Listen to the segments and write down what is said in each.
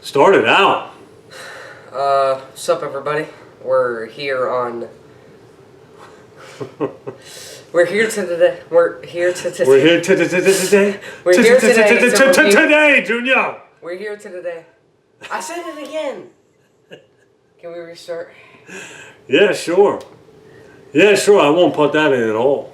Start it out. What's up, everybody? We're here on. We're here today. We're here today. We're here today. We're here today. Today, Junior. We're here today. I said it again. Can we restart? Yeah, sure. Yeah, sure. I won't put that in at all.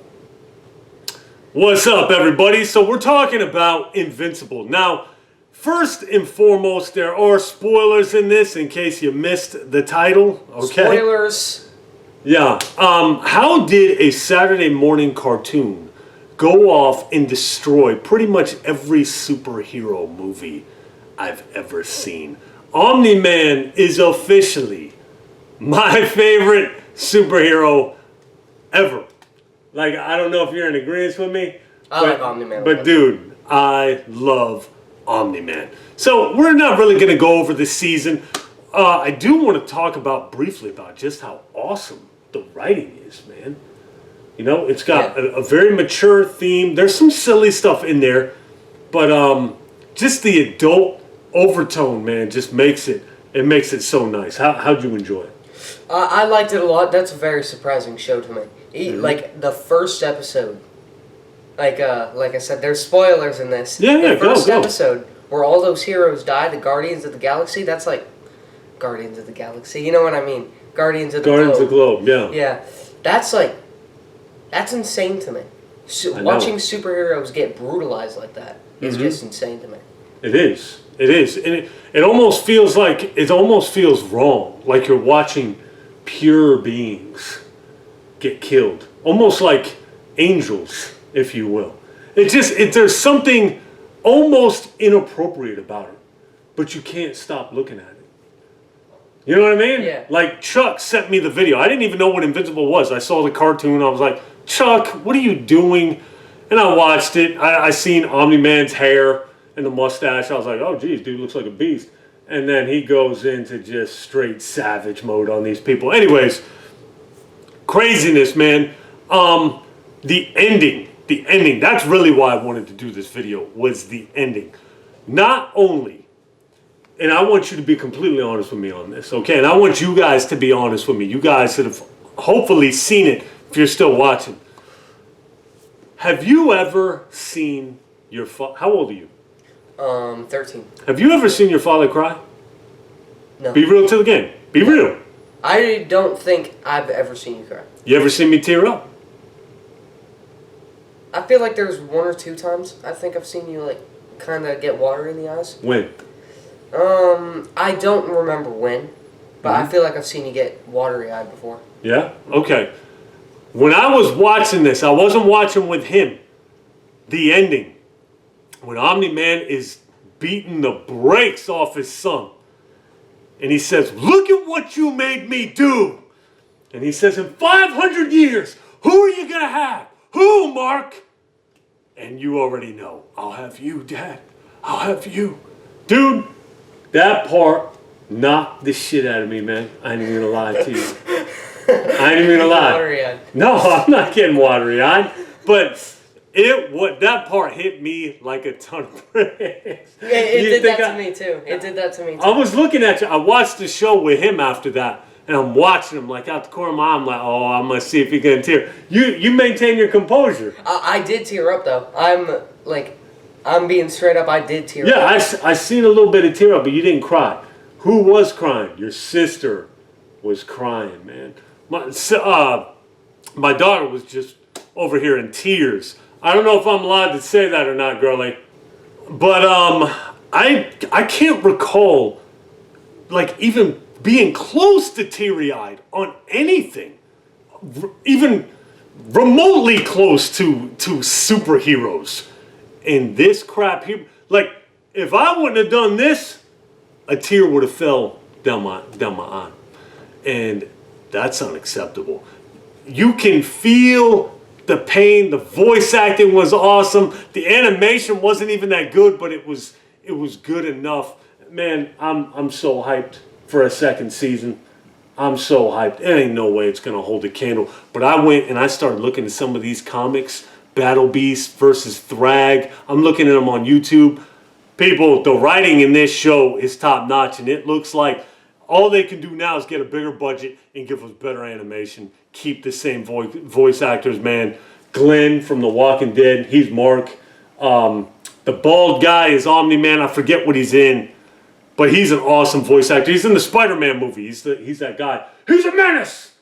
What's up, everybody? So we're talking about Invincible. Now, first and foremost, there are spoilers in this in case you missed the title. Okay. Spoilers. Yeah. How did a Saturday morning cartoon go off and destroy pretty much every superhero movie I've ever seen? Omni-Man is officially my favorite superhero ever. Like, I don't know if you're in agreement with me. I like Omni-Man. But dude, I love Omni-Man. So we're not really going to go over this season. I do want to talk briefly about just how awesome the writing is, man. You know, it's got a very mature theme. There's some silly stuff in there, but just the adult overtone, man, just makes it so nice. How'd you enjoy it? I liked it a lot. That's a very surprising show to me. Like the first episode, like I said, there's spoilers in this. Yeah, the first episode where all those heroes die, the Guardians of the Galaxy. That's like Guardians of the Galaxy. You know what I mean? Guardians of the Globe. Yeah. Yeah, that's insane to me. Watching superheroes get brutalized like that is just insane to me. It is. It is, and it almost feels wrong. Like you're watching pure beings get killed, almost like angels, if you will. There's something almost inappropriate about it, but you can't stop looking at it. You know what I mean? Yeah. Like Chuck sent me the video. I didn't even know what Invincible was. I saw the cartoon. I was like, Chuck, what are you doing? And I watched it. I seen Omni-Man's hair and the mustache. I was like, oh, geez, dude looks like a beast. And then he goes into just straight savage mode on these people. Anyways, craziness, man. The ending, that's really why I wanted to do this video, was the ending. Not only, and I want you to be completely honest with me on this, okay? And I want you guys to be honest with me. You guys that have hopefully seen it, if you're still watching. Have you ever seen your father? How old are you? 13. Have you ever seen your father cry? No. Be real to the game. Be real. I don't think I've ever seen you cry. You ever seen me tear up? I feel like there's one or two times I think I've seen you like kind of get water in the eyes. When? I don't remember when, but I feel like I've seen you get watery-eyed before. Yeah? Okay. When I was watching this, I wasn't watching with him. The ending. When Omni-Man is beating the brakes off his son. And he says, look at what you made me do. And he says, in 500 years, who are you going to have? Who, Mark? And you already know. I'll have you, Dad. I'll have you. Dude, that part knocked the shit out of me, man. I ain't even going to lie to you. I ain't even going to lie. Watery-eyed. No, I'm not getting watery-eyed. But that part hit me like a ton of bricks. It did that to me, too. It did that to me, too. I was looking at you. I watched the show with him after that. And I'm watching him like out the corner of my eye. I'm like, oh, I'm going to see if he can tear. You maintain your composure. I did tear up, though. I'm being straight up. I did tear up. Yeah, I seen a little bit of tear up, but you didn't cry. Who was crying? Your sister was crying, man. My daughter was just over here in tears. I don't know if I'm allowed to say that or not, girlie. But I can't recall, like, even being close to teary-eyed on anything, even remotely close to superheroes. And this crap here, like, if I wouldn't have done this, a tear would have fell down my eye. And that's unacceptable. You can feel the pain. The voice acting was awesome. The animation wasn't even that good, but it was good enough. Man, I'm so hyped for a second season. I'm so hyped. There ain't no way it's going to hold a candle. But I went and I started looking at some of these comics. Battle Beast versus Thrag. I'm looking at them on YouTube. People, the writing in this show is top notch, and it looks like all they can do now is get a bigger budget and give us better animation. Keep the same voice actors, man. Glenn from The Walking Dead, he's Mark. The bald guy is Omni-Man. I forget what he's in, but he's an awesome voice actor. He's in the Spider-Man movie. He's that guy. He's a menace.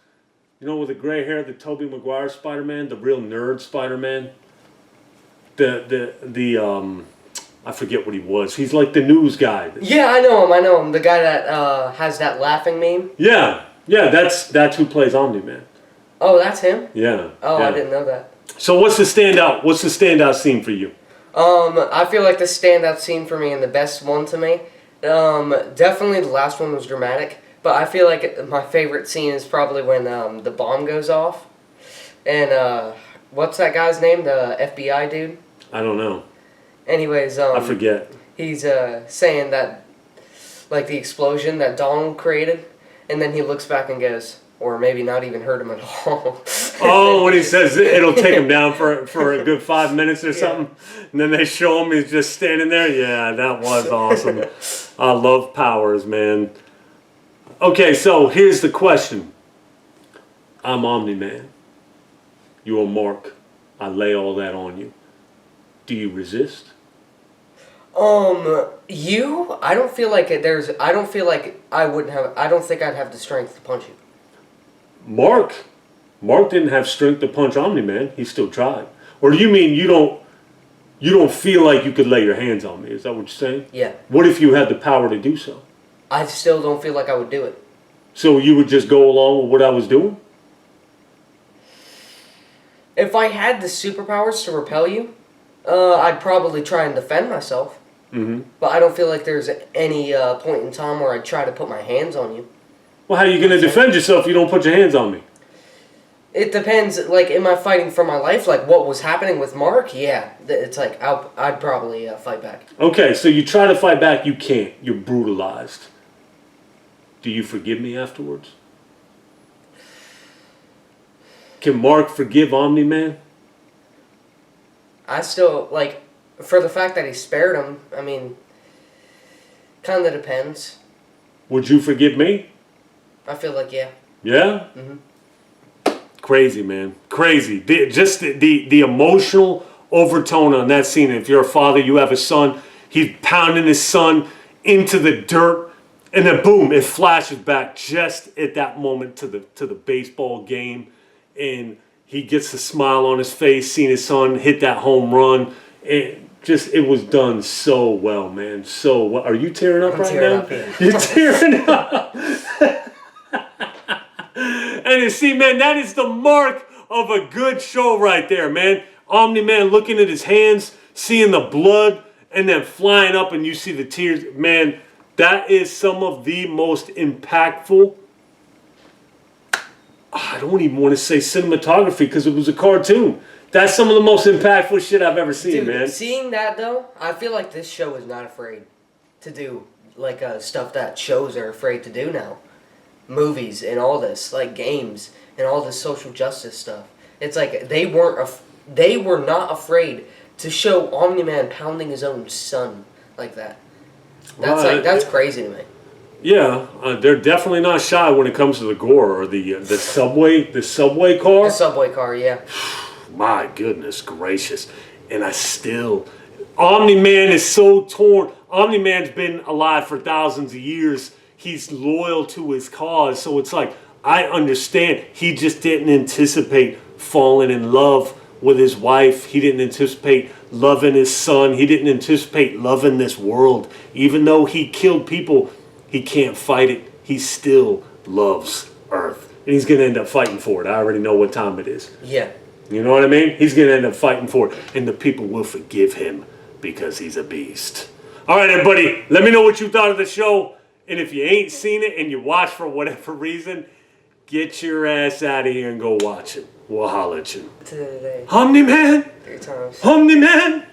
You know, with the gray hair, the Tobey Maguire Spider-Man, the real nerd Spider-Man. I forget what he was. He's like the news guy. Yeah, I know him. The guy that has that laughing meme. Yeah, that's who plays Omni-Man. Oh, that's him? Yeah. Oh, yeah. I didn't know that. So what's the standout scene for you? I feel like the standout scene for me and the best one to me, definitely the last one was dramatic, but I feel like my favorite scene is probably when the bomb goes off, and what's that guy's name? The FBI dude? I don't know. Anyways, I forget. He's saying that, like, the explosion that Donald created, and then he looks back and goes, or maybe not even hurt him at all. Oh, when he says it'll take him down for a good 5 minutes or something, and then they show him he's just standing there. Yeah, that was awesome. I love powers, man. Okay, so here's the question. I'm Omni-Man. You're Mark. I lay all that on you. Do you resist? I don't feel like I don't feel like I wouldn't have. I don't think I'd have the strength to punch you. Mark didn't have strength to punch Omni-Man. He still tried. Or do you mean you don't feel like you could lay your hands on me? Is that what you're saying? Yeah. What if you had the power to do so? I still don't feel like I would do it. So you would just go along with what I was doing? If I had the superpowers to repel you, I'd probably try and defend myself. Mm-hmm. But I don't feel like there's any point in time where I'd try to put my hands on you. Well, how are you going to defend yourself if you don't put your hands on me? It depends. Like, am I fighting for my life? Like, what was happening with Mark? Yeah. It's like, I'd probably fight back. Okay, so you try to fight back, you can't. You're brutalized. Do you forgive me afterwards? Can Mark forgive Omni-Man? I still, like, for the fact that he spared him, I mean, kind of depends. Would you forgive me? I feel like, yeah. Yeah? Mm-hmm. Crazy, man. Crazy. The emotional overtone on that scene. If you're a father, you have a son, he's pounding his son into the dirt, and then boom, it flashes back just at that moment to the baseball game, and he gets a smile on his face, seeing his son hit that home run. It was done so well, man. So well. Are you tearing up right now? You're tearing up. And you see, man, that is the mark of a good show right there, man. Omni-Man looking at his hands, seeing the blood, and then flying up and you see the tears. Man, that is some of the most impactful, I don't even want to say cinematography because it was a cartoon. That's some of the most impactful shit I've ever seen, Dude, man. Seeing that, though, I feel like this show is not afraid to do, like, stuff that shows are afraid to do now. Movies and all this, like games and all this social justice stuff. It's like they were not afraid to show Omni-Man pounding his own son like that. That's crazy to me. Yeah, they're definitely not shy when it comes to the gore or the subway car. The subway car, yeah. My goodness gracious. And Omni-Man is so torn. Omni-Man's been alive for thousands of years. He's loyal to his cause. So it's like, I understand. He just didn't anticipate falling in love with his wife. He didn't anticipate loving his son. He didn't anticipate loving this world. Even though he killed people, he can't fight it. He still loves Earth. And he's going to end up fighting for it. I already know what time it is. Yeah. You know what I mean? He's going to end up fighting for it. And the people will forgive him because he's a beast. All right, everybody. Let me know what you thought of the show. And if you ain't seen it and you watch for whatever reason, get your ass out of here and go watch it. We'll holler at you. Today. Omni-Man! 3 times. Omni-Man!